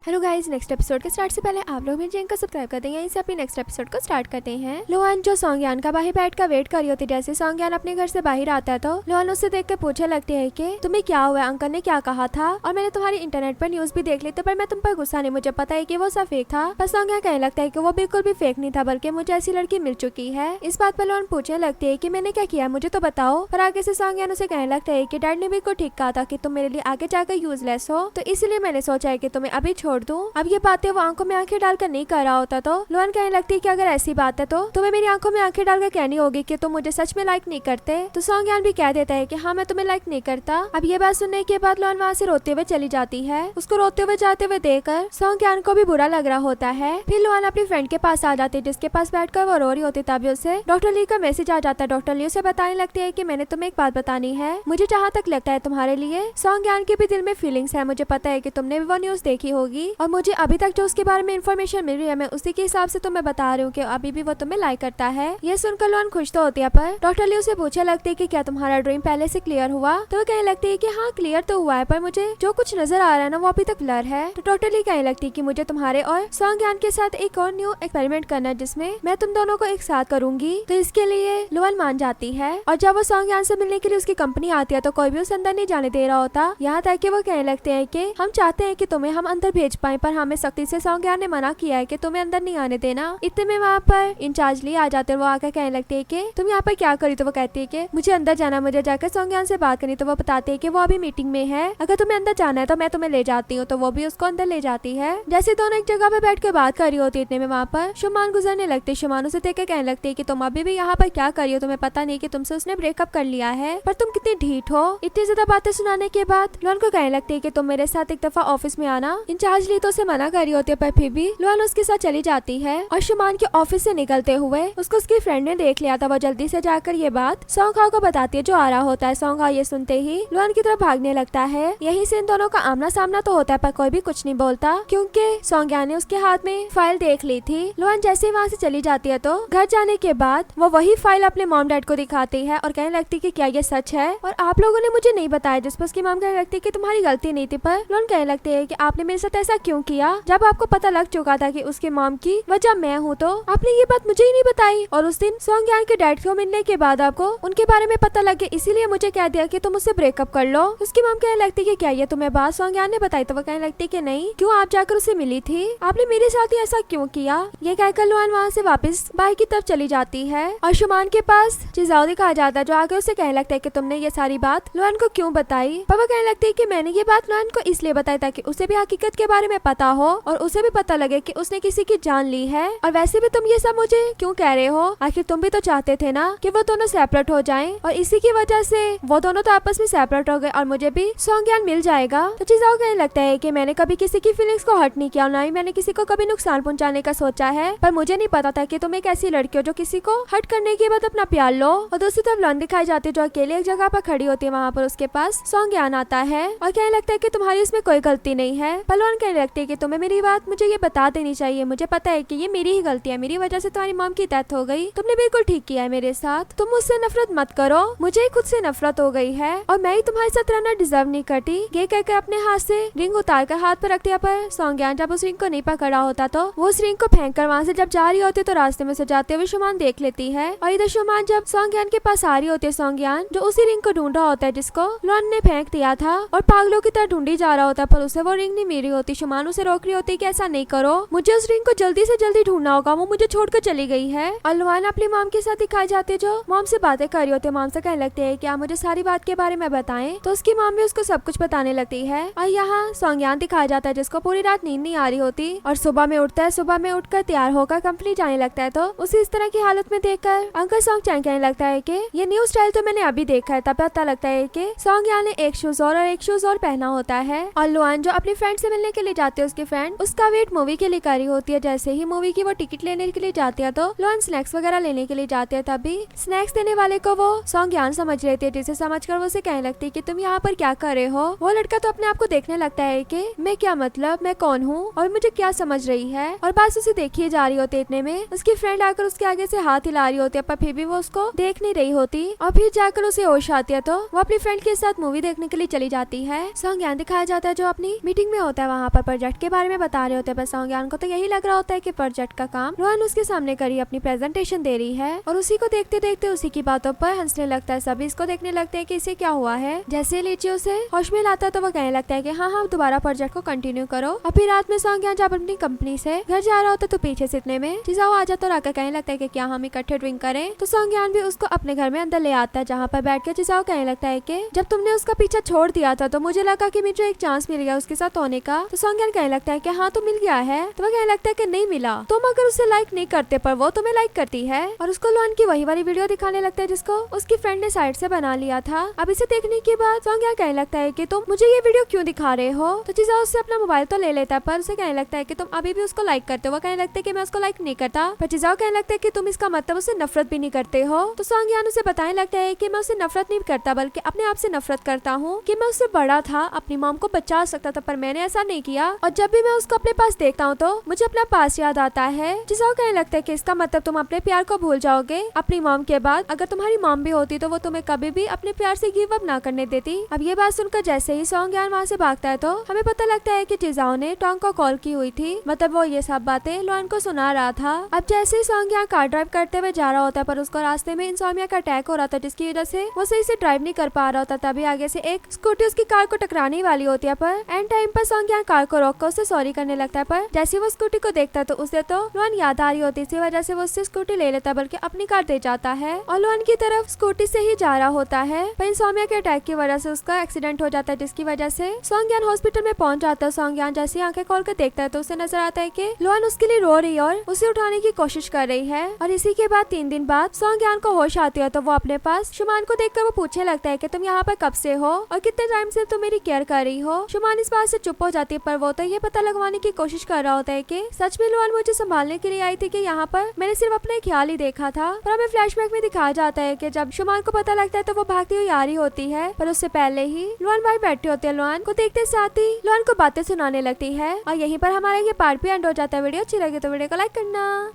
Hello guys, next episode के start से पहले आप लोग मेरे चैनल को सब्सक्राइब कर देंगे। यहीं से अपने नेक्स्ट एपिसोड को स्टार्ट करते हैं। लोहान जो सोंगयान का बाहर बैठ कर वेट कर रही होती, जैसे सोंगयान अपने घर से बाहर आता है तो लोहान उससे देख कर पूछने लगती है कि तुम्हें क्या हुआ, अंकल ने क्या कहा था और मैंने तुम्हारी इंटरनेट पर न्यूज भी देख ली थी, पर मैं तुम पर गुस्सा नहीं, मुझे पता है कि वो सब फेक था। पर सोंगयान कहने लगता है कि वो बिल्कुल भी फेक नहीं था, बल्कि मुझे ऐसी लड़की मिल चुकी है। इस बात पर लोहान पूछने लगती है कि मैंने क्या किया, मुझे तो बताओ। पर आगे से सोंगयान उसे कहने लगता है कि डैड ने बिल्कुल ठीक कहा था कि तुम मेरे लिए आगे जाकर यूजलेस हो, तो इसलिए मैंने सोचा है कि तुम्हें अभी छोड़ दूं। अब ये बातें वो आंखों में आंखें डालकर नहीं कर रहा होता तो लोहान कहने लगती है कि अगर ऐसी बात है तो तुम्हें मेरी आंखों में आंखें डालकर कहनी होगी कि तुम मुझे सच में लाइक नहीं करते। तो सोंगयान भी कह देता है कि हाँ, मैं तुम्हें लाइक नहीं करता। अब ये बात सुनने के बाद लोहान वहाँ से रोते हुए चली जाती है। उसको रोते हुए जाते हुए देखकर सोंगयान को भी बुरा लग रहा होता है। फिर लोहान अपनी फ्रेंड के पास आ जाती है, जिसके पास बैठकर वो रो रही होती, तभी उसे डॉक्टर ली का मैसेज आ जाता है। डॉक्टर ली उसे बताने लगती है कि मैंने तुम्हें एक बात बतानी है, मुझे जहाँ तक लगता है तुम्हारे लिए सोंगयान के भी दिल में फीलिंग्स है। मुझे पता है कि तुमने भी वो न्यूज देखी होगी और मुझे अभी तक जो उसके बारे में इन्फॉर्मेशन मिल रही है, मैं उसी के हिसाब से तुम्हें बता रही हूँ कि अभी भी वो तुम्हें लाइक करता है। ये सुनकर लोहान खुश तो होती है, पर डॉक्टर ली उसे पूछने लगती है कि क्या तुम्हारा ड्रीम पहले से क्लियर हुआ। तो वो कहने लगती है कि हाँ, क्लियर तो हुआ है, पर मुझे जो कुछ नजर आ रहा है ना, वो अभी तक ब्लर है। तो डॉक्टर ली कहने लगती है कि मुझे तुम्हारे और सोंगयान के साथ एक और न्यू एक्सपेरिमेंट करना है, जिसमें मैं तुम दोनों को एक साथ करूंगी। तो इसके लिए लोहान मान जाती है और जब वो सोंगयान से मिलने के लिए उसकी कंपनी आती है तो कोई भी उसे अंदर नहीं जाने दे रहा होता। यहाँ तक कि वो कहने लगते हैं कि हम चाहते हैं कि तुम्हें हम अंदर भेज पाए, पर हमें सख्ती से सोंगयान ने मना किया है कि तुम्हें अंदर नहीं आने देना। इतने में वहाँ पर इंचार्ज ली आ जाते हैं। वो आकर कहने लगते हैं कि तुम यहाँ पर क्या करी। तो वो कहती है कि मुझे अंदर जाना, मुझे जाकर सोंगयान से बात करनी। तो वो बताते हैं कि वो अभी मीटिंग में है, अगर तुम्हें अंदर जाना है तो मैं तुम्हें ले जाती हूँ। तो वो भी उसको अंदर ले जाती है। जैसे दोनों एक जगह पे बैठ कर बात कर रही होती, इतने में वहाँ पर शुमान गुजरने लगते। शुमान उसे देख के कहने लगते हैं कि तुम अभी भी यहाँ पर क्या कर रही हो, तुम्हें पता नहीं कि तुमसे उसने ब्रेकअप कर लिया है, पर तुम कितनी ढीठ हो। इतनी ज्यादा बातें सुनाने के बाद लोहान को कहने लगती है कि तुम मेरे साथ एक दफा ऑफिस में आना। इंचार्ज ली तो उसे मना कर रही होती है, पर फिर भी लोहान उसके साथ चली जाती है। और शुमान के ऑफिस से निकलते हुए उसको उसकी फ्रेंड ने देख लिया था। वो जल्दी से जाकर ये बात सोंगहाओ को बताती है, जो आ रहा होता है। सोंगहाओ ये सुनते ही लोहान की तरफ भागने लगता है। यहीं से इन दोनों का आमना सामना तो होता है, पर कोई भी कुछ नहीं बोलता, क्योंकि सोंगयान ने उसके हाथ में फाइल देख ली थी। लोहान जैसे वहाँ से चली जाती है तो घर जाने के बाद वो वही फाइल अपने मॉम डैड को दिखाती है और कहने लगती है कि क्या ये सच है और आप लोगों ने मुझे नहीं बताया। जिस पर उसकी मॉम कहने लगती है कि तुम्हारी गलती नहीं थी, पर लोहान कहने लगते है कि आपने मेरे साथ ऐसा क्यों किया, जब आपको पता लग चुका था कि उसके मॉम की वजह मैं हूँ, तो आपने ये बात मुझे ही नहीं बताई। और उस दिन सोंगयान के डैड को मिलने के बाद आपको उनके बारे में पता लग गया, इसीलिए मुझे कह दिया कि तुम उससे ब्रेकअप कर लो। उसकी मॉम कहने लगती है कि क्या ये तुम्हें बात सोंगयान ने बताई। तो वो कहने लगती है कि नहीं, क्यों, आप जाकर उसे मिली थी, आपने मेरे साथ ही ऐसा क्यों किया। ये कहकर लोहान वहाँ से वापस बाहर की तरफ चली जाती है और शुमान के पास जिजाओ दिखाया जाता है, जो आगे उसे कहने लगता है कि तुमने ये सारी बात लोहान को क्यों बताई। पर वो कहने लगती है कि मैंने ये बात लोहान को इसलिए बताई ताकि उसे भी हकीकत के बारे में पता हो और उसे भी पता लगे कि उसने किसी की जान ली है। और वैसे भी तुम ये सब मुझे क्यों कह रहे हो, आखिर तुम भी तो चाहते थे ना कि वो दोनों सेपरेट हो जाएं, और इसी की वजह से वो दोनों तो आपस में सेपरेट हो गए और मुझे भी सोंगयान मिल जाएगा। तो जिजाओ कहने लगता है कि मैंने कभी किसी की फीलिंग्स को हर्ट नहीं किया, ना ही मैंने किसी को कभी नुकसान पहुंचाने का सोचा है, पर मुझे नहीं पता था कि तुम एक ऐसी लड़की हो जो किसी को हर्ट करने के बाद अपना प्यार लो। और दूसरी तरफ लोहान दिखाई जाती है, जो अकेले एक जगह पर खड़ी होती है। वहाँ पर उसके पास सोंगयान आता है और कहने लगता है कि तुम्हारी इसमें कोई गलती नहीं है। पर लोहान कहने लगती है कि तुम्हें मेरी बात मुझे ये बता देनी चाहिए, मुझे पता है कि ये मेरी ही गलती है, मेरी वजह से तुम्हारी मॉम की डेथ हो गई, तुमने बिल्कुल ठीक किया है मेरे साथ, तुम मुझसे नफरत मत करो, मुझे खुद से नफरत हो गई है और मैं ही तुम्हारे साथ रहना डिजर्व नहीं करती। ये कहकर अपने हाथ से रिंग उतार कर हाथ पर रख दिया, पर सोंगयान जब उस रिंग को नहीं पकड़ा होता तो वो उस रिंग को फेंक कर वहाँ से जब जा रही होती है तो रास्ते में से जाते हुए शुमान देख लेती है। और इधर शुमान जब सोंगयान के पास आ रही होती है, सोंगयान जो उसी रिंग को ढूंढ रहा होता है जिसको लोहान ने फेंक दिया था और पागलों की तरह ढूंढी जा रहा होता है, पर उसे वो रिंग नहीं मिल रही होती। शुमान उसे रोक रही होती है कि ऐसा नहीं करो, मुझे उस रिंग को जल्दी से जल्दी ढूंढना होगा, वो मुझे छोड़कर चली गई है। और लोहान अपनी मॉम के साथ दिखाई जाते जो मॉम से बातें कर रही होती है। मॉम से कहने लगते हैं कि आप मुझे सारी बात के बारे में बताएं। तो उसकी मॉम भी उसको सब कुछ बताने लगती है। और यहाँ सोंगयान दिखाया जाता है जिसको पूरी रात नींद नहीं आ रही होती और सुबह में उठता है। सुबह में उठकर तैयार होकर कंपनी जाने लगता है, तो उसे इस तरह की हालत में देखकर अंकल सोंगचान कहने लगता है कि ये न्यू स्टाइल तो मैंने अभी देखा है। तब पता लगता है कि सोंगयान ने एक शूज और एक शूज और पहना होता है। और लोहान जो अपनी फ्रेंड से मिलने के लिए जाते हैं, उसकी फ्रेंड उसका वेट मूवी के लिए कर रही होती है। जैसे ही मूवी की वो टिकट लेने के लिए जाती है तो लोहान स्नैक्स वगैरह लेने के लिए जाते हैं, तभी स्नैक्स देने वाले को वो सोंगयान समझ रहे थे, जिसे समझकर वो उसे कहने लगती है कि तुम यहाँ पर क्या कर रहे हो। वो लड़का तो अपने आप को देखने लगता है कि मैं क्या, मतलब मैं कौन हूँ और मुझे क्या समझ रही है, और बस उसे देखी जा रही होती है। इतने में उसकी फ्रेंड आकर उसके आगे से हाथ हिला रही होती है, पर फिर भी वो उसको देख नहीं रही होती। और फिर जाकर उसे होश आती है तो वो अपनी फ्रेंड के साथ मूवी देखने के लिए चली जाती है। सोंगयान दिखाया जाता है जो अपनी मीटिंग में होता है। वहाँ पर प्रोजेक्ट के बारे में बता रहे होते हैं। पर सॉन्गयान को तो यही लग रहा होता है कि प्रोजेक्ट का काम लोहान उसके सामने करी अपनी प्रेजेंटेशन दे रही है और उसी को देखते देखते उसी की बातों पर हंसने लगता है। सभी इसको देखने लगते हैं कि इसे क्या हुआ है। जैसे लीची उसे होश में लाता है तो वो कहने लगता है कि हाँ दोबारा प्रोजेक्ट को कंटिन्यू करो। और फिर रात में सॉन्गयान जब अपनी कंपनी से घर जा रहा होता है तो पीछे से इतने में चिजाओ आ जाता है और आकर कहने लगता है कि क्या हम इकट्ठे ड्रिंक करें। तो सॉन्गयान भी उसको अपने घर में अंदर ले आता है जहाँ पर बैठ के चिजाओ कहने लगता है कि जब तुमने उसका पीछा छोड़ दिया था तो मुझे लगा कि मुझे एक चांस मिल गया उसके साथ होने का। तो सॉन्गयान कहने लगता है कि हाँ तो मिल गया है। तो वो कहने लगता है कि नहीं मिला, तुम अगर उसे लाइक नहीं करते पर वो तुम्हें लाइक करती है। और उसको लोहान की वही वाली वीडियो दिखाने लगता है जिसको उसकी फ्रेंड ने साइड से बना लिया था। अब इसे देखने के बाद सॉन्गयान कहने लगता है कि तुम मुझे ये वीडियो क्यों दिखा रहे हो। तो चिजाओ उससे अपना मोबाइल तो ले लेता है पर उसे कहने लगता है कि तुम अभी भी उसको लाइक करते हो। वो कहने लगता है कि मैं उसको लाइक नहीं करता। पर चिजाओ कहने लगता है कि तुम इसका मतलब उससे नफरत भी नहीं करते हो। तो सॉन्गयान उसे बताने लगता है कि मैं उससे नफरत नहीं करता बल्कि अपने आप से नफरत करता हूँ कि मैं उससे बड़ा था, अपनी मॉम को बचा सकता था पर मैंने ऐसा नहीं किया। और जब भी मैं उसको अपने पास देखता हूँ तो मुझे अपना पास याद आता है। चिजाओ कहने लगता है कि इसका मतलब तुम अपने प्यार को भूल जाओगे अपनी मॉम के बाद। अगर तुम्हारी मॉम भी होती तो वो तुम्हें कभी भी अपने प्यार से गिव अप ना करने देती। अब ये बात सुनकर जैसे ही सॉन्गयान वहाँ से भागता है तो हमें पता लगता है कि चिजाओ ने टोंग को कॉल की हुई थी, मतलब वो ये सब बातें लोहान को सुना रहा था। अब जैसे ही सॉन्गयान कार ड्राइव करते हुए जा रहा होता है पर उसको रास्ते में इंसोम्निया का अटैक हो रहा था जिसकी वजह से वो सही से ड्राइव नहीं कर पा रहा होता। तभी आगे से एक स्कूटी उसकी कार को टकराने वाली होती है पर एंड टाइम पर सॉन्गयान कार को रोक कर उससे सॉरी करने लगता है। पर जैसे वो स्कूटी को देखता है तो उसे तो लोहान याद आ रही होती है, इसी वजह से वो उससे स्कूटी ले लेता है बल्कि अपनी कार दे जाता है और लोहान की तरफ स्कूटी से ही जा रहा होता है। पर इंसोम्निया के अटैक की वजह से उसका एक्सीडेंट हो जाता है जिसकी वजह से सॉन्गयान हॉस्पिटल में पहुंच जाता है। सॉन्गयान जैसे आंखें खोल कर देखता है तो उसे नजर आता है कि लोहान उसके लिए रो रही है और उसे उठाने की कोशिश कर रही है। और इसी के बाद 3 दिन बाद सॉन्गयान को होश आती है तो वो अपने पास शुमान को देखकर वो पूछने लगता है कि तुम यहाँ पर कब से हो और कितने टाइम से तुम मेरी केयर कर रही हो। शुमान इस बात से चुप हो जाती है पर वो तो ये पता लगवाने की कोशिश कर रहा होता है कि सच में लोहान मुझे संभालने के लिए आई थी कि यहाँ पर मैंने सिर्फ अपना ख्याल ही देखा था। पर हमें फ्लैशबैक में दिखाया जाता है कि जब शुमान को पता लगता है तो वो भागती हुई आ रही होती है पर उससे पहले ही लोहान भाई बैठे होते हैं। लोहान को देखते साथ ही लोहान को बातें सुनाने लगती है और यहीं पर हमारा ये पार्ट भी एंड हो जाता है। वीडियो अच्छी लगी तो वीडियो को लाइक करना।